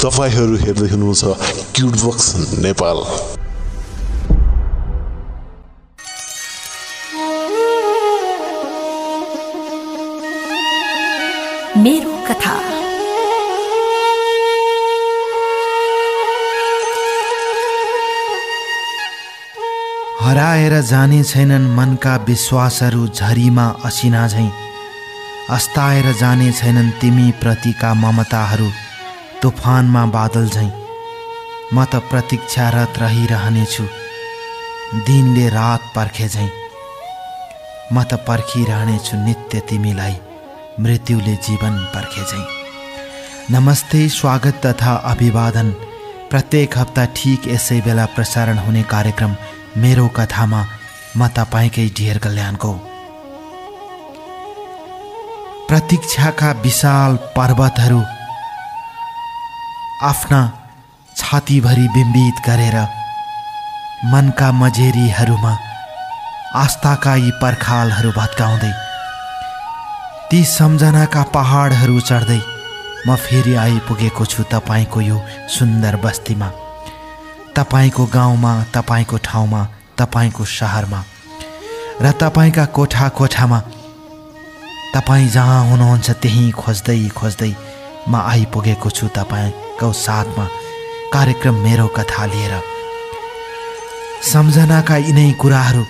तपाईहरू हेर्दै हुनुहुन्छ क्यूट बक्स नेपाल। मेरो कथा। हराएर जाने छैनन् मनका विश्वासहरू झरीमा असिना झैं। अस्ताएर जाने छैनन् तिमी प्रतिका ममताहरू तुफानमा बादल झैं। म त प्रतीक्षारत रहिरहनेछु दिनले रात पर्खे झैं। म त पर्खिरहनेछु नित्य तिमीलाई मृत्युले जीवन पर्खे झैं। नमस्ते, स्वागत तथा अभिवादन। प्रत्येक हप्ता ठिक यसै बेला प्रसारण हुने कार्यक्रम मेरो कथामा म तपाईँकै डियर कल्याणको। प्रतीक्षाका विशाल पर्वतहरू आफ्ना छातीभरि बिम्बित गरेर मनका मझेरीहरूमा आस्थाका यी पर्खालहरू भत्काउँदै ती सम्झनाका पहाडहरू चढ्दै म फेरि आइपुगेको छु तपाईँको यो सुन्दर बस्तीमा, तपाईँको गाउँमा, तपाईँको ठाउँमा, तपाईँको शहरमा र तपाईँका कोठा कोठामा। तपाईँ जहाँ हुनुहुन्छ त्यहीँ खोज्दै खोज्दै म आइपुगेको छु तपाईँको साथमा कार्यक्रम मेरो कथा लिएर। सम्झनाका यिनै कुराहरू,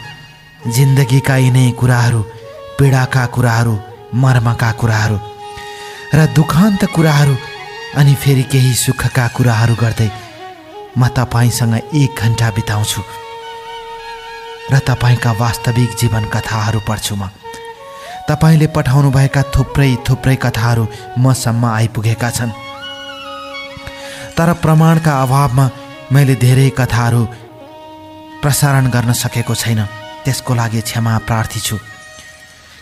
जिन्दगीका यिनै कुराहरू, पीडाका कुराहरू, मर्मका कुराहरू र दुखान्त कुराहरू, अनि फेरि केही सुखका कुराहरू गर्दै म तपाईँसँग 1 घण्टा बिताउँछु र तपाईँका वास्तविक जीवन कथाहरू पढ्छु। म तपाईँले पठाउनुभएका थुप्रै कथाहरू मसम्म आइपुगेका छन्, तर प्रमाणका अभावमा मैले धेरै कथाहरू प्रसारण गर्न सकेको छैन। त्यसको लागि क्षमा प्रार्थी छु,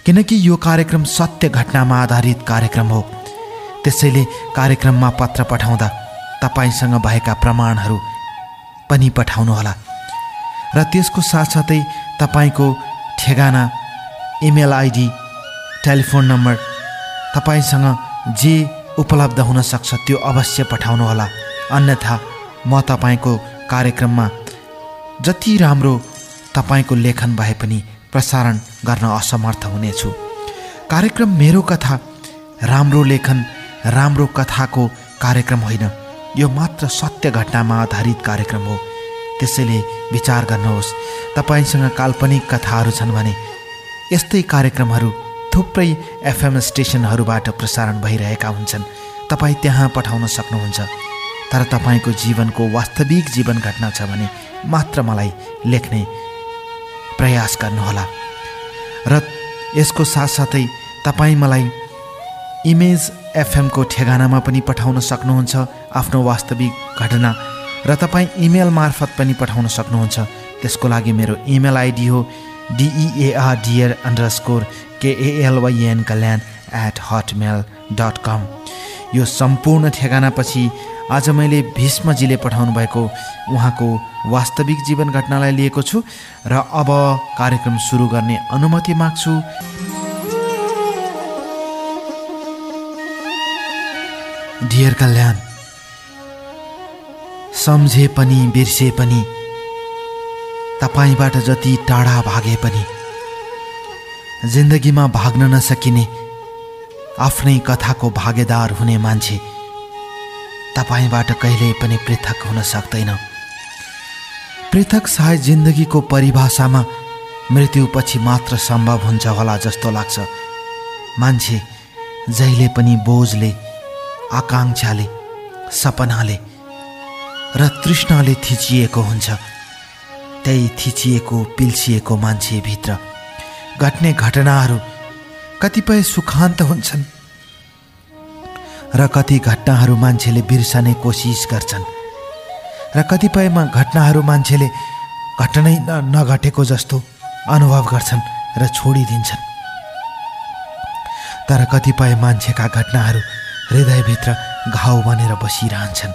किनकि यो कार्यक्रम सत्य घटनामा आधारित कार्यक्रम हो। त्यसैले कार्यक्रममा पत्र पठाउँदा तपाईसँग भएका प्रमाणहरू पनि पठाउनुहोला र त्यसको साथसाथै तपाईँको ठेगाना, इमेल आइडी, टेलिफोन नम्बर, तपाईँसँग जे उपलब्ध हुन सक्छ त्यो अवश्य पठाउनुहोला। अन्यथा म तपाईँको कार्यक्रममा जति राम्रो तपाईँको लेखन भए पनि प्रसारण गर्न असमर्थ हुनेछु। कार्यक्रम मेरो कथा राम्रो लेखन, राम्रो कथाको कार्यक्रम होइन, यो मात्र सत्य घटनामा आधारित कार्यक्रम हो। त्यसैले विचार गर्नुहोस्, तपाईँसँग काल्पनिक कथाहरू छन् भने यस्तै कार्यक्रमहरू थुप्रै FM स्टेसनहरूबाट प्रसारण भइरहेका हुन्छन्, तपाईँ त्यहाँ पठाउन सक्नुहुन्छ। तर तपाईँको जीवनको वास्तविक जीवन घटना छ भने मात्र मलाई लेख्ने प्रयास गर्नुहोला। र यसको साथसाथै तपाईँ मलाई इमेज FM को ठेगानामा पनि पठाउन सक्नुहुन्छ आफ्नो वास्तविक घटना, र तपाईँ इमेल मार्फत पनि पठाउन सक्नुहुन्छ। त्यसको लागि मेरो इमेल आइडी हो dear_kalyan@hotmail.com। यो सम्पूर्ण ठेगानापछि आज मैले भीष्मजीले पठाउनु भएको उहाँको वास्तविक जीवन घटनालाई लिएको छु र अब कार्यक्रम सुरु गर्ने अनुमति माग्छु। डियर कल्याण, सम्झे पनि बिर्से पनि, तपाईबाट जति टाढा भागे पनि, जिन्दगीमा भाग्न नसकिने आफ्नै कथाको भागेदार हुने मान्छे तपाईबाट कहिल्यै पनि पृथक हुन सक्दैन। पृथक सायद जिन्दगीको परिभाषामा मृत्युपछि मात्र सम्भव हुन्छ होला जस्तो लाग्छ। मान्छे जहिले पनि बोझले, आकांक्षाले, सपनाले र तृष्णाले थिचिएको हुन्छ। त्यही थिचिएको, पिल्सिएको मान्छेभित्र घट्ने घटनाहरू कतिपय सुखान्त हुन्छन् र कति घटनाहरू मान्छेले बिर्सने कोसिस गर्छन् र कतिपयमा घटनाहरू मान्छेले घटनै नघटेको जस्तो अनुभव गर्छन् र छोडिदिन्छन्। तर कतिपय मान्छेका घटनाहरू हृदयभित्र घाउ बनेर बसिरहन्छन्।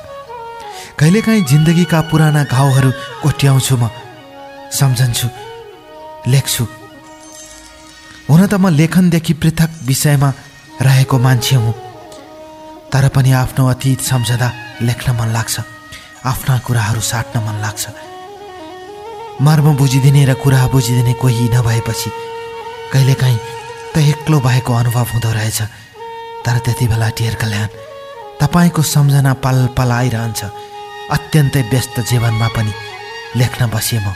कहिलेकाहीँ जिन्दगीका पुराना घाउहरू कोट्याउँछु, म सम्झन्छु, लेख्छु। हुन त म लेखनदेखि पृथक विषयमा रहेको मान्छे हुँ, तर पनि आफ्नो अतीत सम्झदा लेख्न मन लाग्छ, आफ्ना कुराहरू साट्न मन लाग्छ। मर्म बुझिदिने र कुरा बुझिदिने कोही नभएपछि कहिलेकाहीँ त एक्लो भएको अनुभव हुँदो रहेछ। तर त्यति बेला डियर कल्याण, तपाईँको सम्झना पल पल आइरहन्छ। अत्यन्तै व्यस्त जीवनमा पनि लेख्न बसेँ म।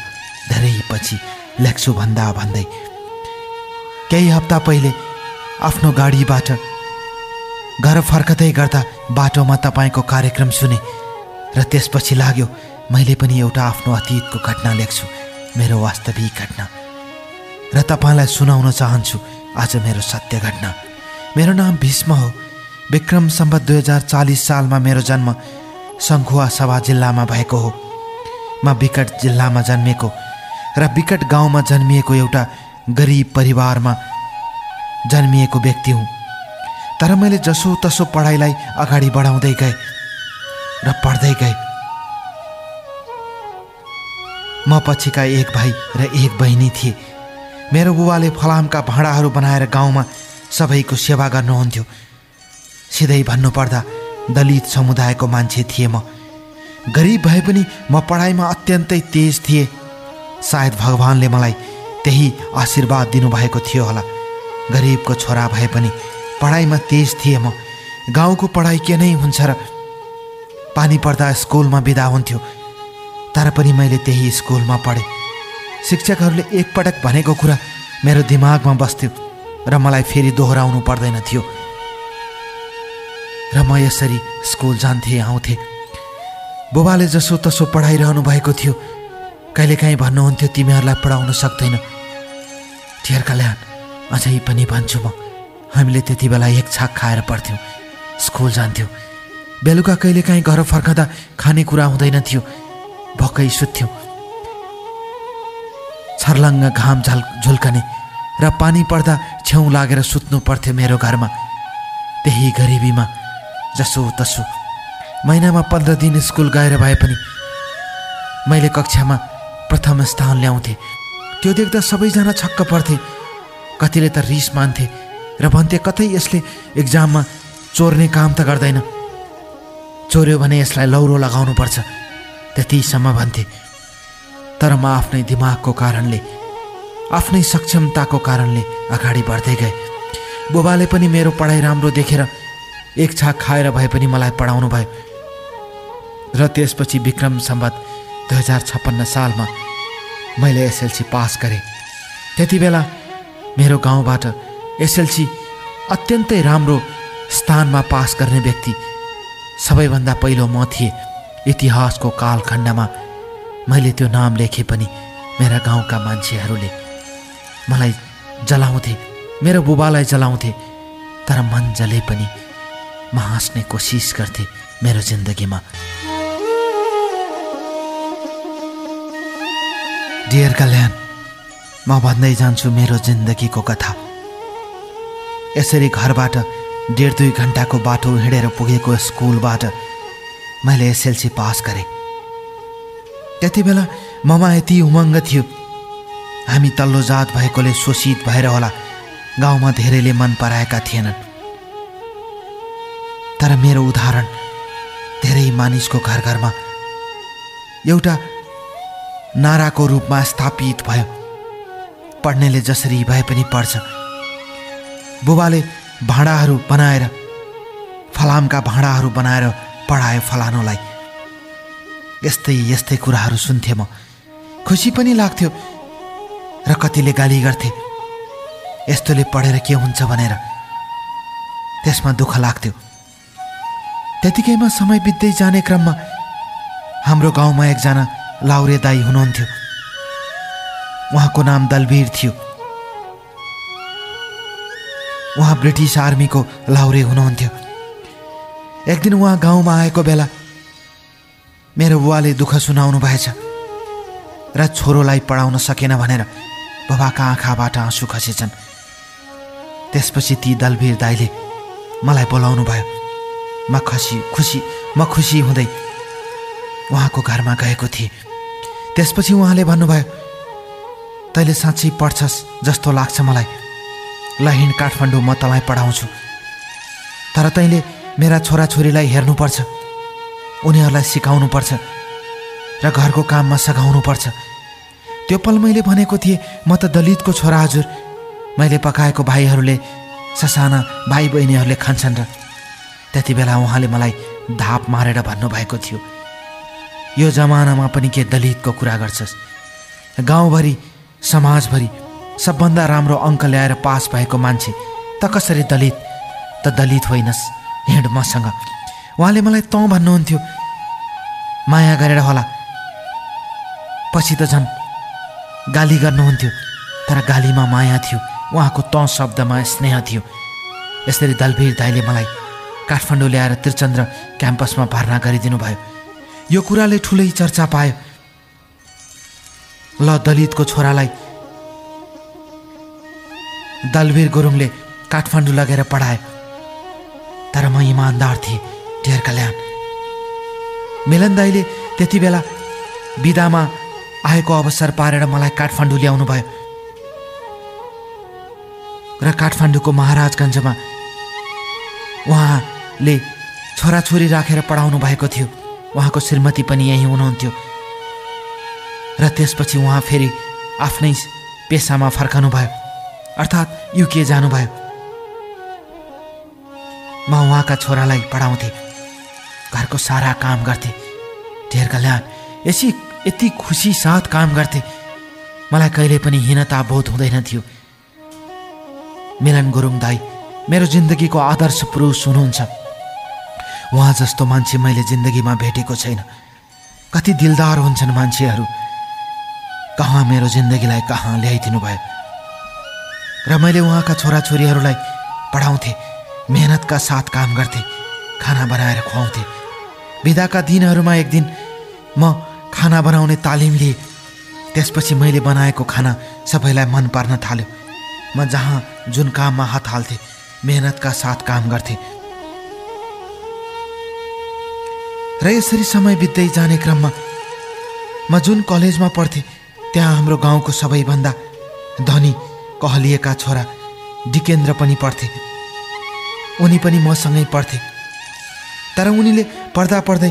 धेरै पछि लेख्छु भन्दा भन्दै केही हप्ता पहिले आफ्नो गाडीबाट घर फर्कदै गर्दा बाटोमा तपाईँको कार्यक्रम सुने र त्यसपछि लाग्यो मैले पनि एउटा आफ्नो अतीतको घटना लेख्छु, मेरो वास्तविक घटना, र तपाईँलाई सुनाउन चाहन्छु आज मेरो सत्य घटना। मेरो नाम भीष्म हो। विक्रम सम्वत 2040 सालमा मेरो जन्म सङ्खुवा सभा जिल्लामा भएको हो। म विकट जिल्लामा जन्मिएको र विकट गाउँमा जन्मिएको एउटा गरिब परिवारमा जन्मिएको व्यक्ति हुँ। तर मैले जसोतसो पढाइलाई अगाडि बढाउँदै गएँ र पढ्दै गएँ। म पछिका एक भाइ र एक बहिनी थिए। मेरो बुबाले फलामका भाँडाहरू बनाएर गाउँमा सबैको सेवा गर्नुहुन्थ्यो। सिधै भन्नुपर्दा दलित समुदायको मान्छे थिएँ म। गरिब भए पनि म पढाइमा अत्यन्तै तेज थिएँ। सायद भगवानले मलाई त्यही आशीर्वाद दिनुभएको थियो होला। गरिबको छोरा भए पनि पढाइमा तेज थिएँ म। गाउँको पढाइ के नै हुन्छ र, पानी पर्दा स्कुलमा बिदा हुन्थ्यो। तर पनि मैले त्यही स्कुलमा पढेँ। शिक्षकहरूले एकपटक भनेको कुरा मेरो दिमागमा बस्थ्यो र मलाई फेरि दोहोऱ्याउनु पर्दैन थियो। र म यसरी स्कुल जान्थेँ आउँथेँ। बुबाले जसोतसो पढाइरहनु भएको थियो। कहिलेकाहीँ भन्नुहुन्थ्यो तिमीहरूलाई पढाउन सक्दैन। डियर कल्याण, अझै पनि भन्छु म, हामीले त्यति बेला एक छाक खाएर पढ्थ्यौँ, स्कुल जान्थ्यौँ। बेलुका कहिलेकाहीँ घर फर्कँदा खानेकुरा हुँदैन थियो, भक्कै सुत्थ्यौँ। छर्लङ्ग घाम झुल्कने र पानी पर्दा छेउ लागेर सुत्नु पर्थ्यो मेरो घरमा। त्यही गरिबीमा जसोतसो महिनामा 15 दिन स्कुल गएर भए पनि मैले कक्षामा प्रथम स्थान ल्याउँथेँ। त्यो देख्दा सबैजना छक्क पर्थे। कतिले त रिस मान्थे र भन्थे कतै यसले एक्जाममा चोर्ने काम त गर्दैन, चोर्यो भने यसलाई लौरो लगाउनुपर्छ, त्यतिसम्म भन्थे। तर म आफ्नै दिमागको कारणले, आफ्नै सक्षमताको कारणले अगाडि बढ्दै गएँ। बुबाले पनि मेरो पढाइ राम्रो देखेर एक छाक खाएर भए पनि मलाई पढाउनु भयो। र त्यसपछि विक्रम सम्वत 2056 सालमा मैले एसएलसी पास गरेँ। त्यति बेला मेरो गाउँबाट एसएलसी अत्यन्तै राम्रो स्थानमा पास गर्ने व्यक्ति सबैभन्दा पहिलो म थिएँ। इतिहासको कालखण्डमा मैले त्यो नाम लेखे पनि मेरा गाउँका मान्छेहरूले मलाई जलाउँथे, मेरो बुबालाई जलाउँथे। तर मन जले पनि म हाँस्ने कोसिस गर्थेँ मेरो जिन्दगीमा। डियर कल्याण, म भन्दै जान्छु मेरो जिन्दगीको कथा। यसरी घरबाट 1.5-2 घन्टाको बाटो हिँडेर पुगेको स्कुलबाट मैले एसएलसी पास गरेँ। त्यति बेला ममा यति उमङ्ग थियो। हामी तल्लो जात भएकोले शोषित भएर होला गाउँमा धेरैले मन पराएका थिएनन्। तर मेरो उदाहरण धेरै मानिसको घर घरमा एउटा नाराको रूपमा स्थापित भयो। पढ्नेले जसरी भए पनि पढ्छ। बुबाले भाँडाहरू बनाएर, फलामका भाँडाहरू बनाएर पढायो फलानुलाई। यस्तै यस्तै कुराहरू सुन्थेँ म। खुसी पनि लाग्थ्यो र कतिले गाली गर्थे, यस्तोले पढेर के हुन्छ भनेर। त्यसमा दुःख लाग्थ्यो। त्यतिकैमा समय बित्दै जाने क्रममा हाम्रो गाउँमा एकजना लाउरे दाई हुनुहुन्थ्यो। उहाँको नाम दलवीर थियो। उहाँ ब्रिटिस आर्मीको लाउरे हुनुहुन्थ्यो। एक दिन उहाँ गाउँमा आएको बेला मेरो बुवाले दुःख सुनाउनु भएछ र छोरोलाई पढाउन सकेन भनेर बाबाका आँखाबाट आँसु खसेछन्। त्यसपछि ती दलवीर दाईले मलाई बोलाउनु भयो। म खुसी हुँदै उहाँको घरमा गएको थिएँ। त्यसपछि उहाँले भन्नुभयो, तैँले साँच्चै पढ्छस् जस्तो लाग्छ मलाई। ल हिँड काठमाडौँ, म तँलाई पढाउँछु। तर तैँले मेरा छोराछोरीलाई हेर्नुपर्छ। उनीहरूलाई सिकाउनुपर्छ र घरको काममा सघाउनुपर्छ। त्यो पल मैले भनेको थिएँ, म त दलितको छोरा हजुर, मैले पकाएको भाइहरूले ससाना भाइ बहिनीहरूले खान्छन् र। त्यति बेला उहाँले मलाई धाप मारेर भन्नुभएको थियो, यो जमानामा पनि के दलितको कुरा गर्छस्? गाउँभरि समाजभरि सबभन्दा राम्रो अङ्क ल्याएर पास भएको मान्छे त कसरी दलित? त दलित होइनस्, हिँड मसँग। उहाँले मलाई तँ भन्नुहुन्थ्यो, माया गरेर होला। पछि त झन् गाली गर्नुहुन्थ्यो, तर गालीमा माया थियो, उहाँको तँ शब्दमा स्नेह थियो। यसरी दलवीर दाइले मलाई काठमाडौँ ल्याएर त्रिचन्द्र क्याम्पसमा भर्ना गरिदिनु भयो। यो कुराले ठुलै चर्चा पायो। ल, दलितको छोरालाई दलवीर गुरुङले काठमाडौँ लगेर पढायो। तर म इमान्दार थिएँ, ढेर कल्याण। मिलन दाइले त्यति बेला बिदामा आएको अवसर पारेर मलाई काठमाडौँ ल्याउनु भयो र काठमाडौँको महाराजगञ्जमा उहाँले छोराछोरी राखेर पढाउनु भएको थियो। उहाँको श्रीमती पनि यहीँ हुनुहुन्थ्यो र त्यसपछि उहाँ फेरि आफ्नै पेसामा फर्कनु भयो, अर्थात् युके जानुभयो। म उहाँका छोरालाई पढाउँथेँ, घरको सारा काम गर्थेँ। ढेर कल्याण। यति खुसी साथ काम गर्थेँ, मलाई कहिले पनि हीनता बोध हुँदैन थियो। मिलन गुरुङ दाई मेरो जिन्दगीको आदर्श पुरुष हुनुहुन्छ। उहाँ जस्तो मान्छे मैले जिन्दगीमा भेटेको छैन। कति दिलदार हुन्छन् मान्छेहरू। कहाँ मेरो जिन्दगीलाई कहाँ ल्याइदिनु भयो। र मैले उहाँका छोराछोरीहरूलाई पढाउँथेँ, मेहनतका साथ काम गर्थेँ, खाना बनाएर खुवाउँथेँ। बिदाका दिनहरूमा एक दिन म खाना बनाउने तालिम लिएँ। त्यसपछि मैले बनाएको खाना सबैलाई मन पर्न थाल्यो। म जहाँ जुन काममा हात हाल्थेँ, मेहनतका साथ काम गर्थेँ। र यसरी समय बित्दै जाने क्रममा म जुन कलेजमा पढ्थेँ त्यहाँ हाम्रो गाउँको सबैभन्दा धनी कहलिएका छोरा डिकेन्द्र पनि पढ्थे। उनी पनि मसँगै पढ्थे। तर उनीले पढ्दा पढ्दै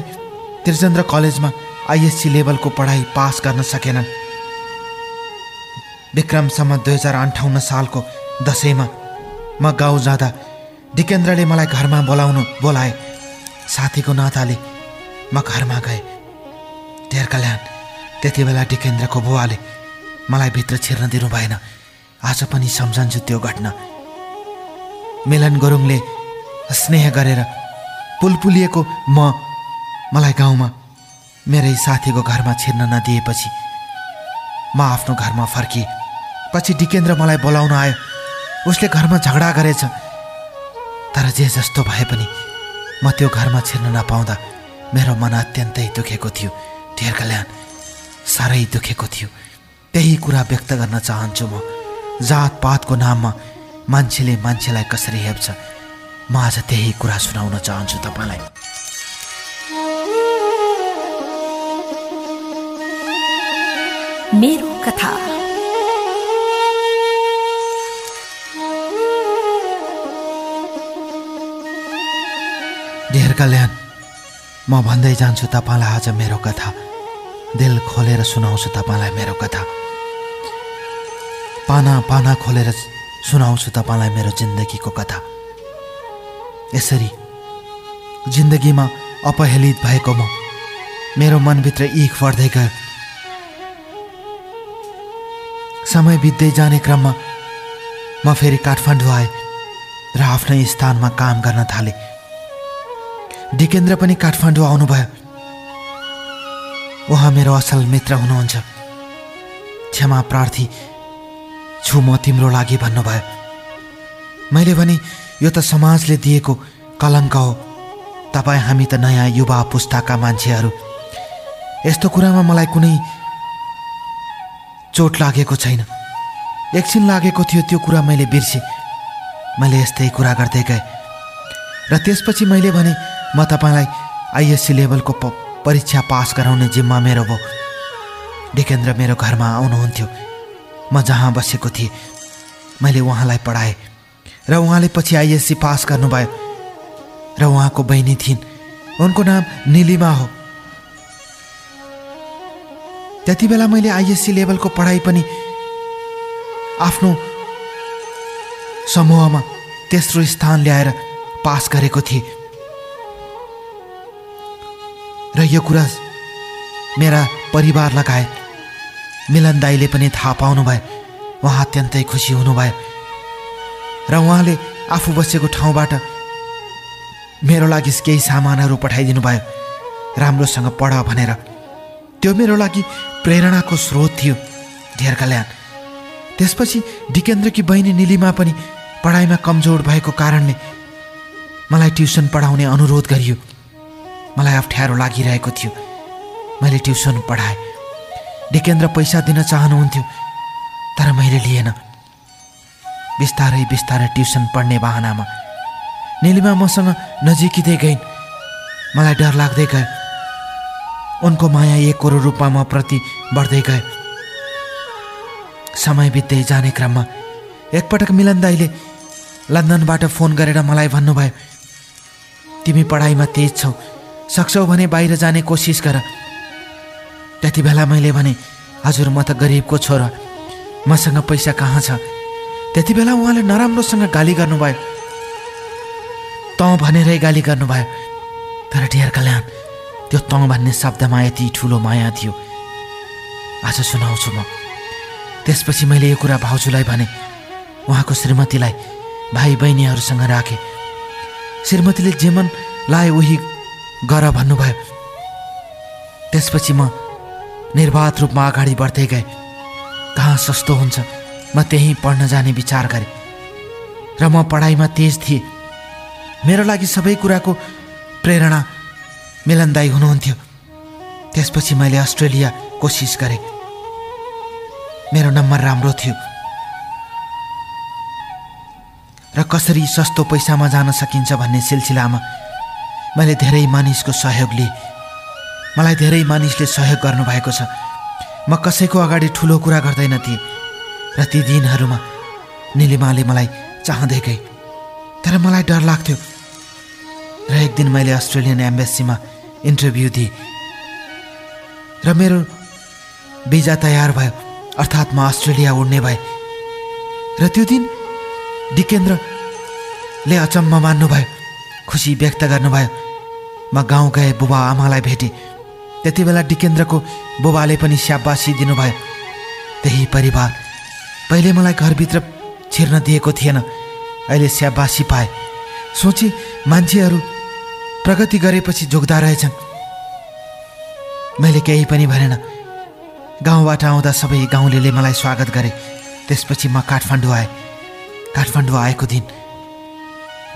त्रिचन्द्र कलेजमा आइएससी लेभलको पढाइ पास गर्न सकेनन्। विक्रमसम्म 2058 सालको दसैँमा म गाउँ जाँदा डिकेन्द्रले मलाई घरमा बोलाए। साथीको नाताले म घरमा गएँ। ढेर कल्याण। त्यति बेला डिकेन्द्रको बुवाले मलाई भित्र छिर्न दिनु भएन। आज पनि सम्झन्छु त्यो घटना। मिलन गुरुङले स्नेह गरेर पुलपुलिएको मलाई गाउँमा मेरै साथीको घरमा छिर्न नदिएपछि म आफ्नो घरमा फर्किएँ। पछि डिकेन्द्र मलाई बोलाउन आयो। उसले घरमा झगडा गरेछ। तर जे जस्तो भए पनि म त्यो घरमा छिर्न नपाउँदा मेरो मन अत्यन्तै दुखेको थियो। ढेर कल्याण। साह्रै दुखेको थियो। त्यही कुरा व्यक्त गर्न चाहन्छु म। जातपातको नाममा मान्छेले मान्छेलाई कसरी हेप्छ, म आज त्यही कुरा सुनाउन चाहन्छु तपाईँलाई। मेरो कथा। ढेर कल्याण। म भन्दै जान्छु तपाईँलाई आज मेरो कथा। दिल खोलेर सुनाउँछु तपाईँलाई मेरो कथा। पाना पाना खोलेर सुनाउँछु तपाईँलाई मेरो जिन्दगीको कथा। यसरी जिन्दगीमा अपहेलित भएको म, मेरो मनभित्र इख बढ्दै गयो। समय बित्दै जाने क्रममा म फेरि काठमाडौँ आएँ र आफ्नै स्थानमा काम गर्न थालेँ। डिकेन्द्र पनि काठमाडौँ आउनुभयो। उहाँ मेरो असल मित्र हुनुहुन्छ। क्षमा प्रार्थी छु म तिम्रो लागि भन्नुभयो। मैले भने यो त समाजले दिएको कलङ्क हो। तपाईँ हामी त नयाँ युवा पुस्ताका मान्छेहरू। यस्तो कुरामा मलाई कुनै चोट लागेको छैन। एकछिन लागेको थियो, त्यो कुरा मैले बिर्सेँ। मैले यस्तै कुरा गर्दै गएँ र त्यसपछि मैले भने म तपाईँलाई आइएससी लेभलको परीक्षा पास गराउने जिम्मा मेरो भयो। डिकेन्द्र मेरो घरमा आउनुहुन्थ्यो। म जहाँ बसेको थिएँ मैले उहाँलाई पढाएँ र उहाँले पछि आइएससी पास गर्नुभयो। र उहाँको बहिनी थिइन्। उनको नाम निलिमा हो। त्यति बेला मैले आइएससी लेभलको पढाइ पनि आफ्नो समूहमा तेस्रो स्थान ल्याएर पास गरेको थिएँ। र यो कुरा मेरा परिवार लगायत मिलन दाईले पनि थाहा पाउनुभयो। उहाँ अत्यन्तै खुसी हुनुभयो र उहाँले आफू बसेको ठाउँबाट मेरो लागि केही सामानहरू पठाइदिनु भयो, राम्रोसँग पढ भनेर। त्यो मेरो लागि प्रेरणाको स्रोत थियो। ढेर कल्याण। त्यसपछि डिकेन्द्रकी बहिनी निलिमा पनि पढाइमा कमजोर भएको कारणले मलाई ट्युसन पढाउने अनुरोध गरियो। मलाई अप्ठ्यारो लागिरहेको थियो। मैले ट्युसन पढाएँ। डिकेन्द्र पैसा दिन चाहनुहुन्थ्यो तर मैले लिएन। बिस्तारै बिस्तारै ट्युसन पढ्ने बहानामा निलिमा मसँग नजिकिँदै गइन्। मलाई डर लाग्दै गयो। उनको माया एकरो रूपमा म प्रति बढ्दै गयो। समय बित्दै जाने क्रममा एकपटक मिलन दाईले लन्डनबाट फोन गरेर मलाई भन्नुभयो, तिमी पढाइमा तेज छौ, सक्छौ भने बाहिर जाने कोसिस गर। त्यति बेला मैले भने, हजुर म त गरिबको छोरा, मसँग पैसा कहाँ छ। त्यति बेला उहाँले नराम्रोसँग गाली गर्नुभयो। तँ भनेरै गाली गर्नुभयो। तर ढेर कल्याण, त्यो तँ भन्ने शब्दमा यति ठुलो माया थियो। आज सुनाउँछु म। त्यसपछि मैले यो कुरा भाउजूलाई भने। उहाँको श्रीमतीलाई भाइ बहिनीहरूसँग राखेँ। श्रीमतीले जे मन लाए उही गर भन्नुभयो। त्यसपछि म निर्वाध रूपमा अगाडि बढ्दै गएँ। कहाँ सस्तो हुन्छ म त्यहीँ पढ्न जाने विचार गरेँ र म पढाइमा तेज थिएँ। मेरो लागि सबै कुराको प्रेरणा मिलन दाई हुनुहुन्थ्यो। त्यसपछि मैले अस्ट्रेलिया कोसिस गरेँ। मेरो नम्बर राम्रो थियो र कसरी सस्तो पैसामा जान सकिन्छ भन्ने सिलसिलामा मैले धेरै मानिसको सहयोग लिएँ। मलाई धेरै मानिसले सहयोग गर्नुभएको छ। म कसैको अगाडि ठुलो कुरा गर्दैन थिएँ र ती दिनहरूमा निलिमाले मलाई चाहँदै गई। तर मलाई डर लाग्थ्यो र एक दिन मैले अस्ट्रेलियन एम्बेसीमा इन्टरभ्यू दिएँ र मेरो भिजा तयार भयो, अर्थात् म अस्ट्रेलिया उड्ने भएँ। र त्यो दिन डिकेन्द्रले अचम्म मान्नुभयो, खुसी व्यक्त गर्नुभयो। म गाउँ गए, बुबा आमालाई भेटेँ। त्यति बेला डिकेन्द्रको बुबाले पनि स्याबासी दिनुभयो। त्यही परिवार पहिले मलाई घरभित्र छिर्न दिएको थिएन, अहिले स्याबासी पाए। सोचे मान्छेहरू प्रगति गरेपछि जोग्दा रहेछन्। मैले केही पनि भनेन। गाउँबाट आउँदा सबै गाउँलेले मलाई स्वागत गरे। त्यसपछि म काठमाडौँ आएँ। काठमाडौँ आएको दिन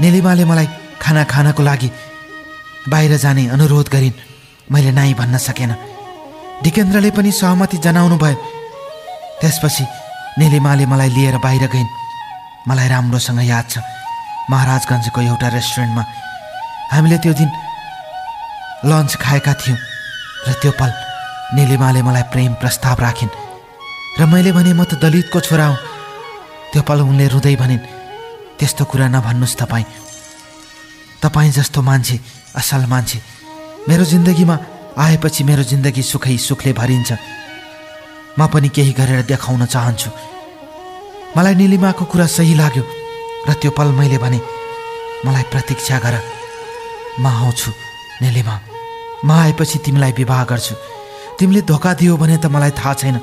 निलिमाले मलाई खाना खानको लागि बाहिर जाने अनुरोध गरिन्। मैले नाइ भन्न सकेन। डिकेन्द्रले पनि सहमति जनाउनु भयो। त्यसपछि निलिमाले मलाई लिएर बाहिर गइन्। मलाई राम्रोसँग याद छ, महाराजगञ्जको एउटा रेस्टुरेन्टमा हामीले त्यो दिन लन्च खाएका थियौँ र त्यो पल निलिमाले मलाई प्रेम प्रस्ताव राखिन् र मैले भने म त दलितको छोरा हुँ। त्यो पल उनले रुँदै भनिन्, त्यस्तो कुरा नभन्नुहोस् तपाईँ। तपाईँ जस्तो मान्छे, असल मान्छे मेरो जिन्दगीमा आएपछि मेरो जिन्दगी सुखै सुखले भरिन्छ। म पनि केही गरेर देखाउन चाहन्छु। मलाई निलिमाको कुरा सही लाग्यो र त्यो पल मैले भने, मलाई प्रतीक्षा गर, म आउँछु निलिमा। म आएपछि तिमीलाई विवाह गर्छु। तिमीले धोका दियो भने त मलाई थाहा छैन,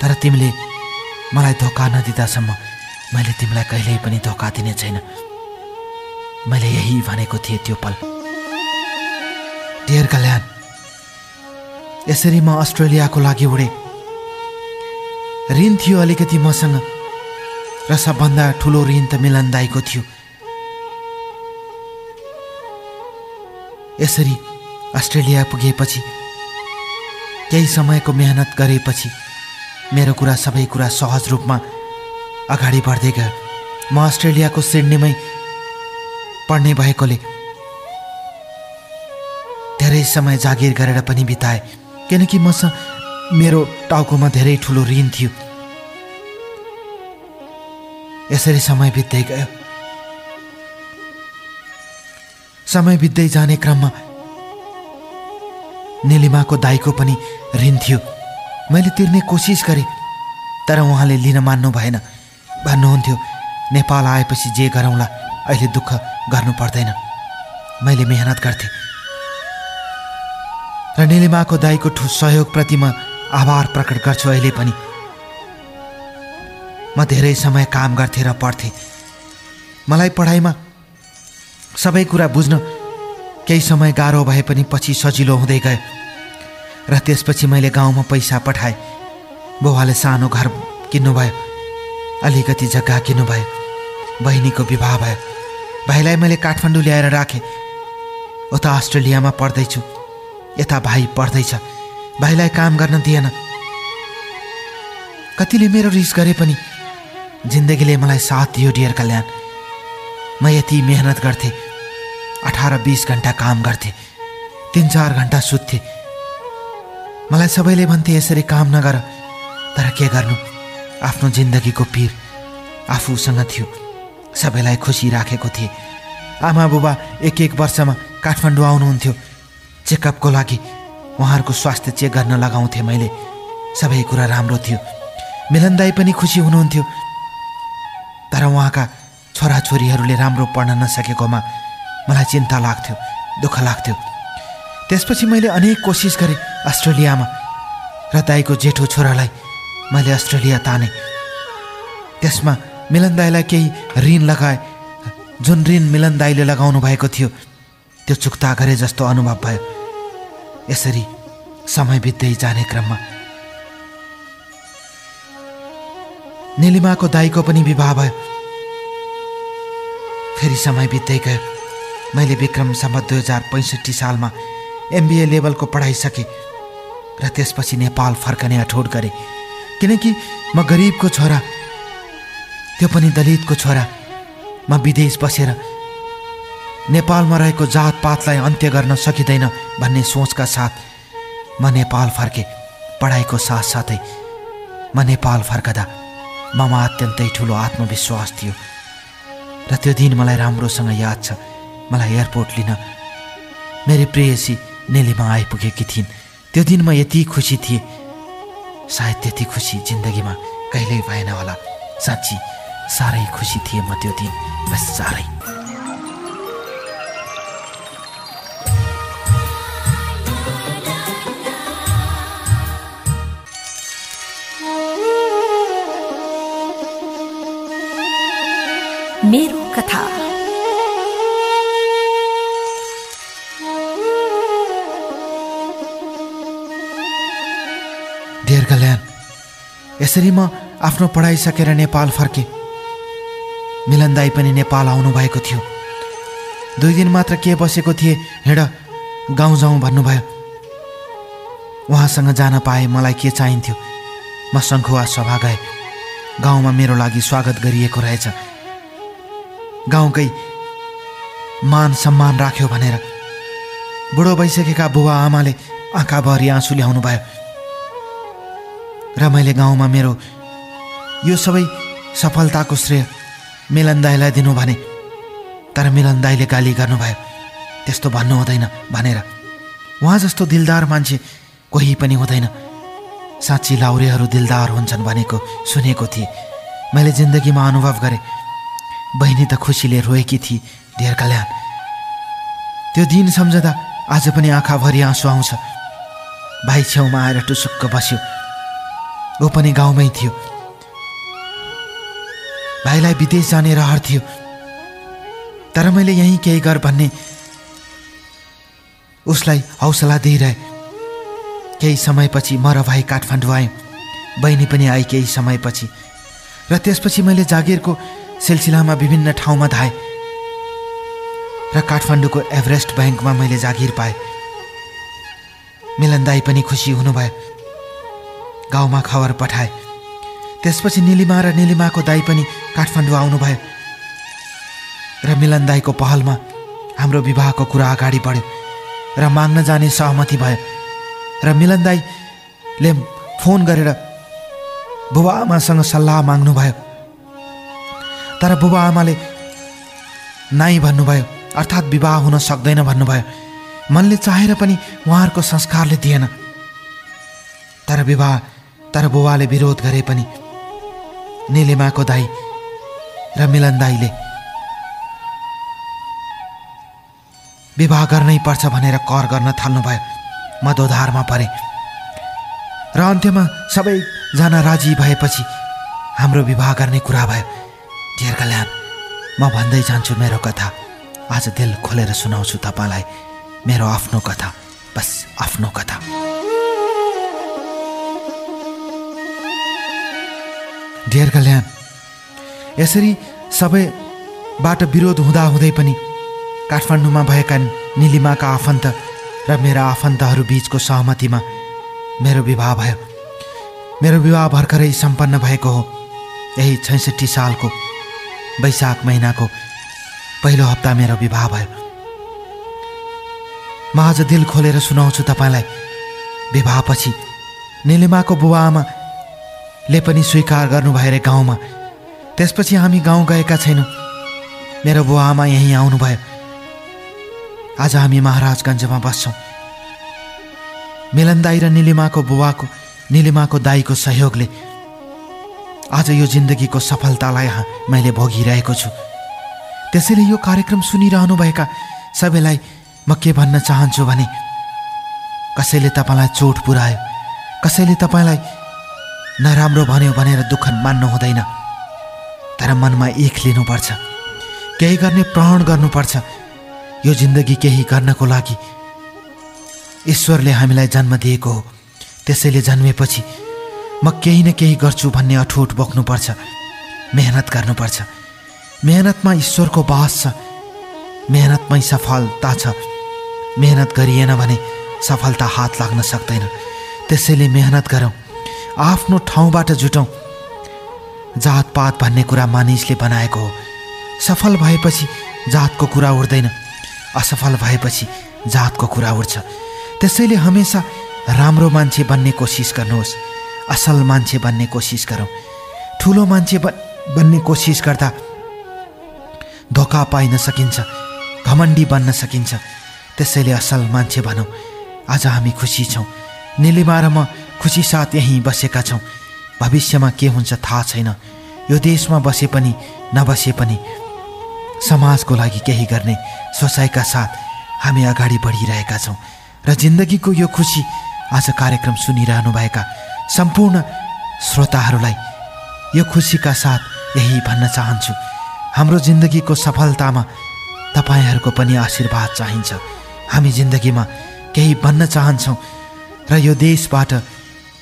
तर तिमीले मलाई धोका नदिँदासम्म मैले तिमीलाई कहिल्यै पनि धोका दिने छैन। मैले यही भनेको थिएँ त्यो पल। डियर कल्याण, यसरी म अस्ट्रेलियाको लागि उडेँ। ऋण थियो अलिकति मसँग र सबभन्दा ठुलो ऋण त मिलन दाईको थियो। यसरी अस्ट्रेलिया पुगेपछि केही समयको मेहनत गरेपछि मेरो कुरा सबै कुरा सहज रूपमा अगाडि बढ्दै गयो। म अस्ट्रेलियाको सिडनीमै पढ्ने भएकोले धेरै समय जागिर गरेर पनि बिताएँ, किनकि मसँग मेरो टाउकोमा धेरै ठुलो ऋण थियो। यसरी समय बित्दै गयो। समय बित्दै जाने क्रममा निलिमाको दाइको पनि ऋण थियो। मैले तिर्ने कोसिस गरेँ, तर उहाँले लिन मान्नु भएन। भन्नुहुन्थ्यो, नेपाल आएपछि जे गरौँला, अहिले दुःख गर्नु पर्दैन। मैले मेहनत गर्थेँ र निलिमाको दाइको सहयोगप्रति म आभार प्रकट गर्छु। अहिले पनि म धेरै समय काम गर्थेँ र पढ्थेँ। मलाई पढाइमा सबै कुरा बुझ्न केही समय गाह्रो भए पनि पछि सजिलो हुँदै गयो र त्यसपछि मैले गाउँमा पैसा पठाएँ। बुबाले सानो घर किन्नुभयो, अलिकति जग्गा किन्नुभयो, बहिनीको विवाह भयो। भाइलाई मैले काठमाडौँ ल्याएर राखेँ। उता अस्ट्रेलियामा पढ्दैछु, यता भाइ पढ्दैछ। भाइलाई काम गर्न दिएन। कतिले मेरो रिस गरे पनि जिन्दगीले मलाई साथ दियो। डियर कल्याण, म यति मेहनत गर्थेँ, 18-20 घन्टा काम गर्थेँ, 3-4 घन्टा सुत्थेँ। मलाई सबैले भन्थे यसरी काम नगर, तर के गर्नु, आफ्नो जिन्दगीको पीर आफूसँग थियो। सबैलाई खुसी राखेको थिएँ। आमा बुबा 1-1 वर्षमा काठमाडौँ आउनुहुन्थ्यो चेकअपको लागि। उहाँहरूको स्वास्थ्य चेक गर्न लगाउँथेँ मैले। सबै कुरा राम्रो थियो। मिलन दाइ पनि खुसी हुनुहुन्थ्यो, तर उहाँका छोराछोरीहरूले राम्रो पढ्न नसकेकोमा मलाई चिन्ता लाग्थ्यो, दुःख लाग्थ्यो। त्यसपछि मैले अनेक कोसिस गरेँ अस्ट्रेलियामा, र दाइको जेठो छोरालाई मैले अस्ट्रेलिया ताने। त्यसमा मिलन दाइलाई केही ऋण लगाए। जुन ऋण मिलन दाइले लगाउनु भएको थियो त्यो चुक्ता गरे जस्तो अनुभव भयो। यसरी समय बित्दै जाने क्रममा निलिमाको दाइको पनि विवाह भयो। फेरि समय बित्दै गयो। मैले विक्रम सम्वत 2065 सालमा MBA लेभलको पढाइ सकेँ र त्यसपछि नेपाल फर्कने अठोट गरेँ। किनकि म गरिबको छोरा, त्यो पनि दलितको छोरा। म विदेश बसेर नेपालमा रहेको जातपातलाई अन्त्य गर्न सकिँदैन भन्ने सोचका साथ म नेपाल फर्केँ। पढाइको साथसाथै म नेपाल फर्कदा ममा अत्यन्तै ठुलो आत्मविश्वास थियो र त्यो दिन मलाई राम्रोसँग याद छ। मलाई एयरपोर्ट लिन मेरी प्रेयसी नेलीमा आइपुगेकी थिइन्। त्यो दिन म यति खुसी थिएँ, सायद त्यति खुसी जिन्दगीमा कहिल्यै भएन होला। साँच्ची साह्रै खुसी थिएँ म त्यो दिन, बस साह्रै। मेरो कथा। डियर कल्याण, यसरी म आफ्नो पढाइ सकेर नेपाल फर्केँ। मिलन दाइ पनि नेपाल आउनुभएको थियो। 2 दिन मात्र के बसेको थिएँ, हिँड गाउँ जाउँ भन्नुभयो। उहाँसँग जान पाए मलाई के चाहिन्थ्यो। म सङ्खुवा सभा गएँ। गाउँमा मेरो लागि स्वागत गरिएको रहेछ। गाउँकै मान सम्मान राख्यो भनेर बुढो भइसकेका बुबा आमाले आँखाभरि आँसु ल्याउनु भयो र मैले गाउँमा मेरो यो सबै सफलताको श्रेय मिलन दाइलाई दिनु भने, तर मिलन दाइले गाली गर्नुभयो, त्यस्तो भन्नु हुँदैन भनेर। उहाँ जस्तो दिलदार मान्छे कोही पनि हुँदैन। साँच्ची लाउरेहरू दिलदार हुन्छन् भनेको सुनेको थिएँ। मैले जिन्दगीमा अनुभव गरेँ। बहिनी त खुसीले रोएकी थिए। डियर कल्याण, त्यो दिन सम्झदा आज पनि आँखाभरि आँसु आउँछ। भाइ छेउमा आएर टुसुक्क बस्यो। ऊ पनि गाउँमै थियो। भाइलाई विदेश जाने रहर थियो, तर मैले यहीँ केही गर भन्ने उसलाई हौसला दिइरहे। केही समयपछि म र भाइ काठमाडौँ आयौँ। बहिनी पनि आई केही समयपछि, र त्यसपछि मैले जागिरको सिलसिलामा विभिन्न ठाउँमा धाएँ र काठमाडौँको एभरेस्ट ब्याङ्कमा मैले जागिर पाएँ। मिलन दाइ पनि खुसी हुनुभयो। गाउँमा खबर पठाए। त्यसपछि निलिमा र निलिमाको दाइ पनि काठमाडौँ आउनुभयो र मिलन दाइको पहलमा हाम्रो विवाहको कुरा अगाडि बढ्यो र माग्न जाने सहमति भयो। र मिलन दाइले फोन गरेर बुबा आमासँग सल्लाह माग्नुभयो, तर बुबा आमाले नाइ भन्नुभयो, अर्थात् विवाह हुन सक्दैन भन्नुभयो। मनले चाहेर पनि उहाँहरूको संस्कारले दिएन। तर बुबाले विरोध गरे पनि निलिमाको दाई र मिलन दाईले विवाह गर्नै पर्छ भनेर कर गर्न थाल्नुभयो। म दोधारमा परे र अन्त्यमा सबैजना राजी भएपछि हाम्रो विवाह गर्ने कुरा भयो। डियर कल्याण, म भन्दै जान्छु मेरो कथा। आज दिल खोलेर सुनाउँछु तपाईँलाई मेरो आफ्नो कथा, बस आफ्नो कथा। डियर कल्याण, यसरी सबैबाट विरोध हुँदाहुँदै पनि काठमाडौँमा भएका निलिमाका आफन्त र मेरा आफन्तहरू बीचको सहमतिमा मेरो विवाह भयो। मेरो विवाह भर्खरै सम्पन्न भएको हो। यही 66 सालको वैशाख महिनाको पहिलो हप्ता मेरो विवाह भयो। म आज दिल खोलेर सुनाउँछु तपाईँलाई। विवाहपछि निलिमाको बुबा आमाले पनि स्वीकार गर्नुभयो रे गाउँमा। त्यसपछि हामी गाउँ गएका छैनौँ। मेरो बुबा आमा यहीँ आउनुभयो। आज हामी महाराजगञ्जमा बस्छौँ। मिलन दाई र निलिमाको दाईको सहयोगले आज यो जिन्दगीको सफलतालाई मैले भोगिरहेको छु। त्यसैले यो कार्यक्रम सुनिरहनुभएका सबैलाई म के भन्न चाहन्छु भने, कसैले तपाईँलाई चोट पुर्यायो, कसैले तपाईँलाई नराम्रो भन्यो भनेर दुःख मान्नु हुँदैन। तर मनमा एक लिनुपर्छ, केही गर्ने प्रण गर्नुपर्छ। यो जिन्दगी केही गर्नको लागि ईश्वरले हामीलाई जन्म दिएको हो। त्यसैले जन्मेपछि म केही न केही गर्छु भन्ने अठोट बोक्नुपर्छ। मेहनत गर्नुपर्छ। मेहनतमा ईश्वरको वास छ। मेहनतमै सफलता छ। मेहनत गरिएन भने सफलता हात लाग्न सक्दैन। त्यसैले मेहनत गरौँ, आफ्नो ठाउँबाट जुटौँ। जातपात भन्ने कुरा मानिसले बनाएको हो। सफल भएपछि जातको कुरा उठ्दैन, असफल भएपछि जातको कुरा उठ्छ। त्यसैले हमेसा राम्रो मान्छे बन्ने कोसिस गर्नुहोस्। असल मान्छे बन्ने कोसिस गरौँ। ठुलो मान्छे बन्ने कोसिस गर्दा धोका पाइन सकिन्छ, घमण्डी बन्न सकिन्छ। त्यसैले असल मान्छे बनौँ। आज हामी खुसी छौँ। निलिमा र म खुसी साथ यहीँ बसेका छौँ। भविष्यमा के हुन्छ थाहा छैन। यो देशमा बसे पनि नबसे पनि समाजको लागि केही गर्ने सोचाइका साथ हामी अगाडि बढिरहेका छौँ। र जिन्दगीको यो खुसी आज कार्यक्रम सुनिरहनुभएका सम्पूर्ण श्रोताहरूलाई यो खुसीका साथ यही भन्न चाहन्छु, हाम्रो जिन्दगीको सफलतामा तपाईँहरूको पनि आशीर्वाद चाहिन्छ। हामी जिन्दगीमा केही बन्न चाहन्छौँ र यो देशबाट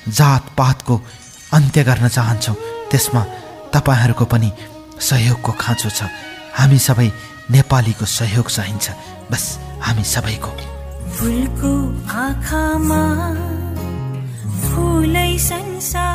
जातपातको अन्त्य गर्न चाहन्छौँ। त्यसमा तपाईँहरूको पनि सहयोगको खाँचो छ। हामी सबै नेपालीको सहयोग चाहिन्छ, बस हामी सबैको। फुलको आँखामा फुलै संसार